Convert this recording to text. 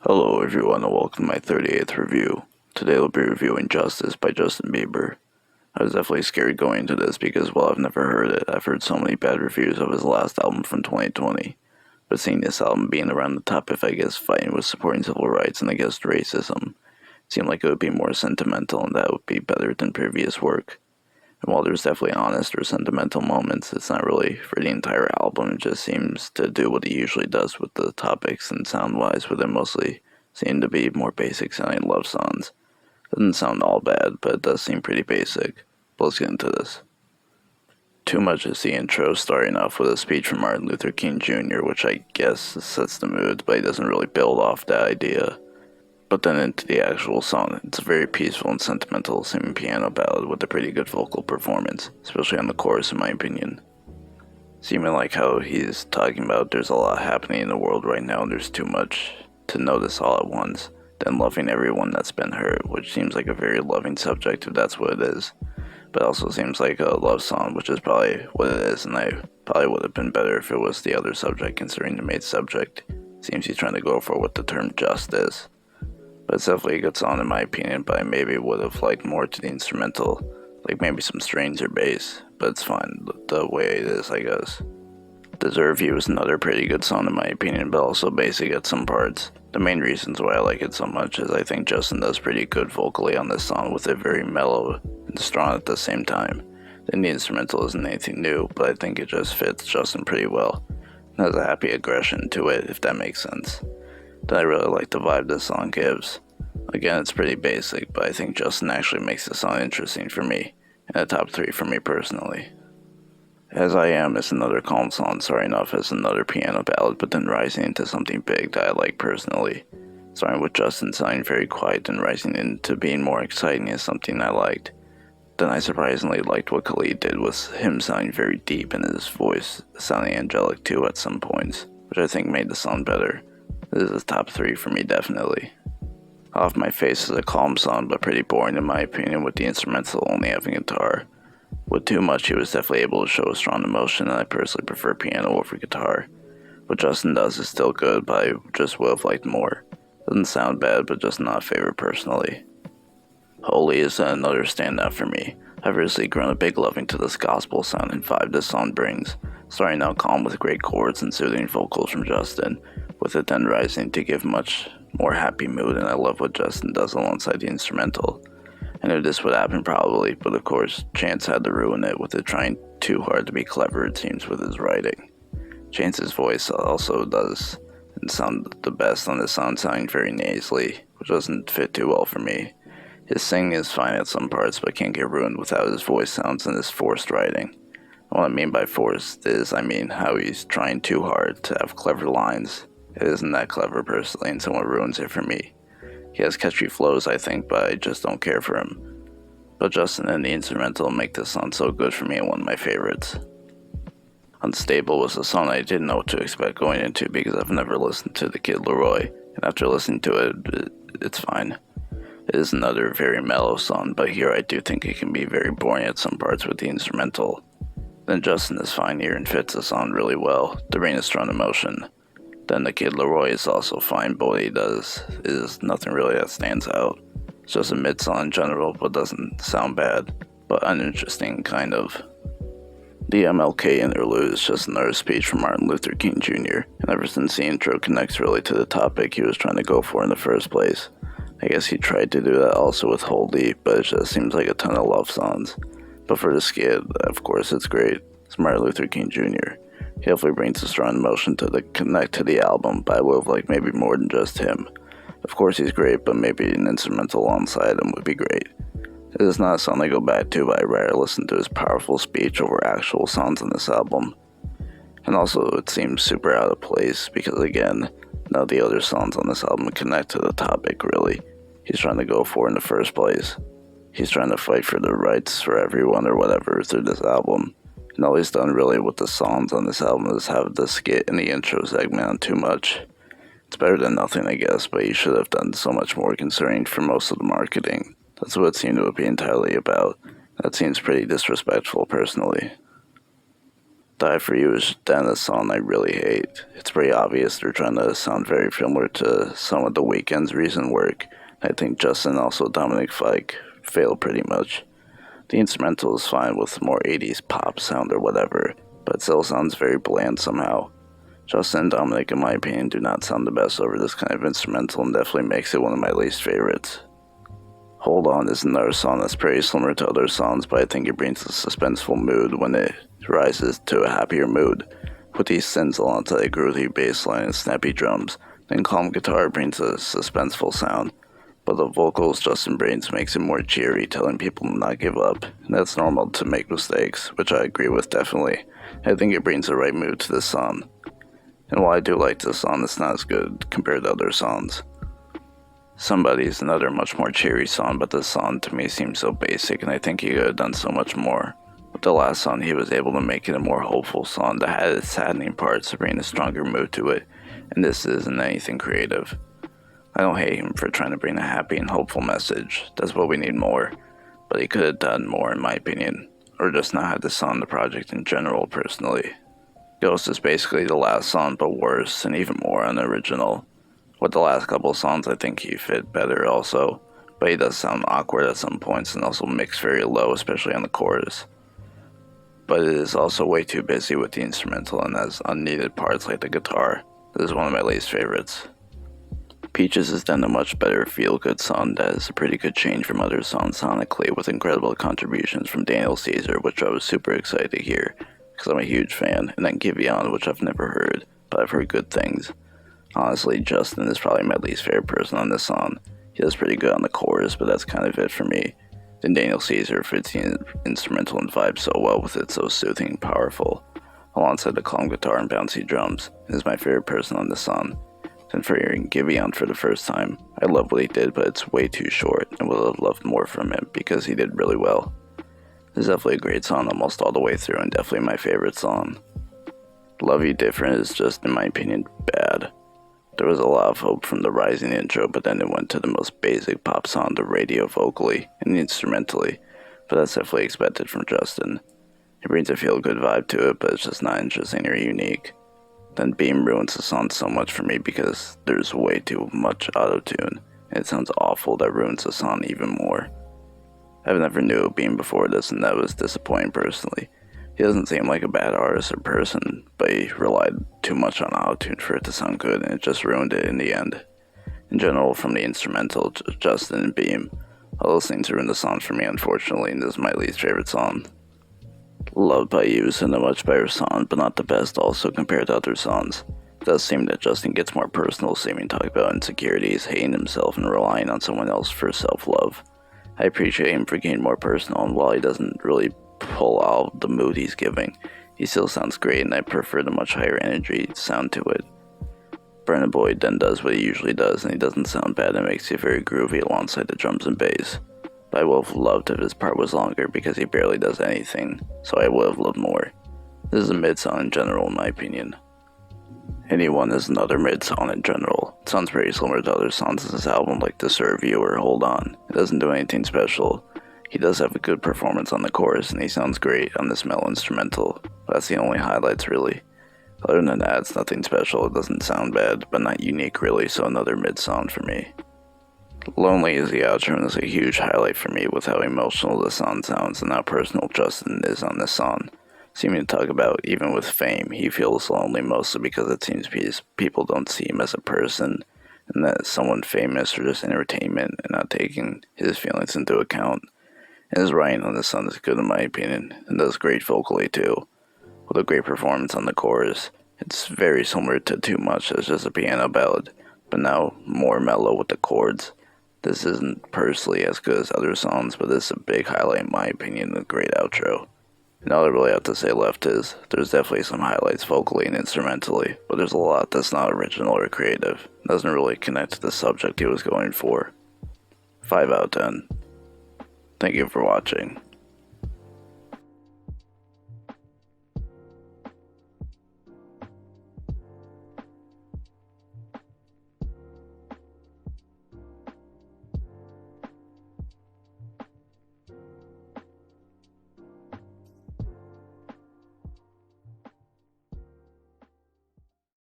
Hello everyone and welcome to my 38th review. Today I'll be reviewing Justice by Justin Bieber. I was definitely scared going into this because while I've never heard it, I've heard so many bad reviews of his last album from 2020. But seeing this album being around the topic, I guess, fighting with supporting civil rights and against racism, seemed like it would be more sentimental and that would be better than previous work. And while there's definitely honest or sentimental moments, it's not really for the entire album. It just seems to do what he usually does with the topics and sound-wise, where they mostly seem to be more basic sounding love songs. Doesn't sound all bad, but it does seem pretty basic. But let's get into this. Too Much is the intro, starting off with a speech from Martin Luther King Jr., which I guess sets the mood, but he doesn't really build off that idea. But then into the actual song, it's a very peaceful and sentimental seeming piano ballad with a pretty good vocal performance, especially on the chorus in my opinion. Seeming like how he's talking about there's a lot happening in the world right now and there's too much to notice all at once, then loving everyone that's been hurt, which seems like a very loving subject if that's what it is. But also seems like a love song, which is probably what it is, and I probably would have been better if it was the other subject considering the main subject. Seems he's trying to go for what the term just is. But it's definitely a good song in my opinion, but I maybe would have liked more to the instrumental, like maybe some strings or bass, but it's fine the way it is, I guess. Deserve You is another pretty good song in my opinion, but also basic at some parts. The main reasons why I like it so much is I think Justin does pretty good vocally on this song with it very mellow and strong at the same time. Then the instrumental isn't anything new, but I think it just fits Justin pretty well. It has a happy aggression to it, if that makes sense. Then I really like the vibe this song gives. Again, it's pretty basic, but I think Justin actually makes the song interesting for me, and a top 3 for me personally. As I Am is another calm song starting off as another piano ballad, but then rising into something big that I like personally. Starting with Justin sounding very quiet and rising into being more exciting is something I liked. Then I surprisingly liked what Khalid did with him sounding very deep and his voice sounding angelic too at some points, which I think made the song better. This is a top 3 for me definitely. Off My Face is a calm song but pretty boring in my opinion with the instrumental only having guitar. With Too Much he was definitely able to show a strong emotion and I personally prefer piano over guitar. What Justin does is still good but I just would have liked more. Doesn't sound bad but just not a favorite personally. Holy is another standout for me. I've recently grown a big loving to this gospel sound and vibe this song brings, starting out calm with great chords and soothing vocals from Justin, with it then rising to give much more happy mood, and I love what Justin does alongside the instrumental. I knew this would happen probably, but of course Chance had to ruin it with it trying too hard to be clever it seems with his writing. Chance's voice also does and sound the best on this song, sounding very nasally, which doesn't fit too well for me. His singing is fine at some parts but can't get ruined without his voice sounds and his forced writing. And what I mean by forced is I mean how he's trying too hard to have clever lines. It isn't that clever personally and someone ruins it for me. He has catchy flows I think, but I just don't care for him. But Justin and the instrumental make this song so good for me and one of my favorites. Unstable was a song I didn't know what to expect going into because I've never listened to the Kid LAROI, and after listening to it, it's fine. It is another very mellow song, but here I do think it can be very boring at some parts with the instrumental. Then Justin is fine here and fits the song really well, the rain is strong emotion. Then the Kid LAROI is also fine, but what he does is nothing really that stands out. It's just a mid-song in general, but doesn't sound bad, but uninteresting kind of. The MLK Interlude is just another speech from Martin Luther King Jr., and ever since the intro connects really to the topic he was trying to go for in the first place. I guess he tried to do that also with Holy, but it just seems like a ton of love songs. But for the skit, of course it's great. It's Martin Luther King Jr. He definitely brings a strong emotion to connect to the album, but I would have liked maybe more than just him. Of course he's great, but maybe an instrumental alongside him would be great. It is not a song I go back to, but I'd rather listen to his powerful speech over actual songs on this album. And also it seems super out of place, because again, none of the other songs on this album connect to the topic really. He's trying to go for in the first place. He's trying to fight for the rights for everyone or whatever through this album. And all he's done really with the songs on this album is have the skit in the intro segment on Too Much. It's better than nothing I guess, but he should have done so much more concerning for most of the marketing. That's what it seemed to be entirely about. That seems pretty disrespectful personally. Die For You is then a song I really hate. It's pretty obvious they're trying to sound very similar to some of The Weeknd's recent work. I think Justin, also Dominic Fike, failed pretty much. The instrumental is fine with more 80s pop sound or whatever, but it still sounds very bland somehow. Justin and Dominic, in my opinion, do not sound the best over this kind of instrumental and definitely makes it one of my least favorites. Hold On is another song that's pretty similar to other songs, but I think it brings a suspenseful mood when it rises to a happier mood, with these synths alongside a groovy bass line and snappy drums. Then calm guitar brings a suspenseful sound, but the vocals Justin brings makes it more cheery, telling people to not give up, and that's normal to make mistakes, which I agree with definitely. I think it brings the right mood to this song. And while I do like this song, it's not as good compared to other songs. Somebody is another much more cheery song, but this song to me seems so basic and I think he could have done so much more. With the last song, he was able to make it a more hopeful song that had its saddening parts to bring a stronger mood to it, and this isn't anything creative. I don't hate him for trying to bring a happy and hopeful message, that's what we need more, but he could have done more in my opinion, or just not had this song in the project in general personally. Ghost is basically the last song but worse and even more unoriginal. With the last couple songs, I think he fit better also, but he does sound awkward at some points and also mixed very low, especially on the chorus. But it is also way too busy with the instrumental and has unneeded parts like the guitar. This is one of my least favorites. Peaches is then a much better feel-good song that is a pretty good change from other songs sonically, with incredible contributions from Daniel Caesar, which I was super excited to hear, because I'm a huge fan, and then Giveon, which I've never heard, but I've heard good things. Honestly, Justin is probably my least favorite person on this song. He does pretty good on the chorus, but that's kind of it for me. Then Daniel Caesar fits the instrumental and vibe so well with it, so soothing and powerful, alongside the calm guitar and bouncy drums, and is my favorite person on this song. Then for hearing Giveon for the first time, I love what he did, but it's way too short, and would have loved more from him because he did really well. This is definitely a great song almost all the way through, and definitely my favorite song. Love You Different is just, in my opinion, bad. There was a lot of hope from the rising intro, but then it went to the most basic pop song on the radio vocally and instrumentally, but that's definitely expected from Justin. It brings a feel-good vibe to it, but it's just not interesting or unique. Then Beam ruins the song so much for me because there's way too much auto-tune, and it sounds awful that ruins the song even more. I've never knew Beam before this, and that was disappointing personally. He doesn't seem like a bad artist or person, but he relied too much on autotune for it to sound good, and it just ruined it in the end. In general, from the instrumental to Justin and Beam, all those things ruined the song for me unfortunately, and this is my least favorite song. Loved by You is a much better song, but not the best also compared to other songs. It does seem that Justin gets more personal, seeming to talk about insecurities, hating himself, and relying on someone else for self-love. I appreciate him for getting more personal, and while he doesn't really pull out the mood he's giving, he still sounds great, and I prefer the much higher energy sound to it. Burna Boy then does what he usually does, and he doesn't sound bad and makes it very groovy alongside the drums and bass. But I would have loved if his part was longer because he barely does anything, so I would have loved more. This is a mid-song in general in my opinion. Anyone is another mid-song in general. It sounds pretty similar to other songs in this album like To Serve You or Hold On. It doesn't do anything special. He does have a good performance on the chorus, and he sounds great on this mellow instrumental. That's the only highlights, really. Other than that, it's nothing special. It doesn't sound bad, but not unique, really, so another mid-song for me. Lonely is the outro, and is a huge highlight for me with how emotional the song sounds and how personal Justin is on this song. Seeming to talk about, even with fame, he feels lonely mostly because it seems people don't see him as a person, and that someone famous or just entertainment, and not taking his feelings into account. And his writing on this song is good in my opinion, and does great vocally too, with a great performance on the chorus. It's very similar to Too Much as just a piano ballad, but now more mellow with the chords. This isn't personally as good as other songs, but this is a big highlight in my opinion and a great outro. And all I really have to say left is, there's definitely some highlights vocally and instrumentally, but there's a lot that's not original or creative. It doesn't really connect to the subject he was going for. 5 out of 10. Thank you for watching.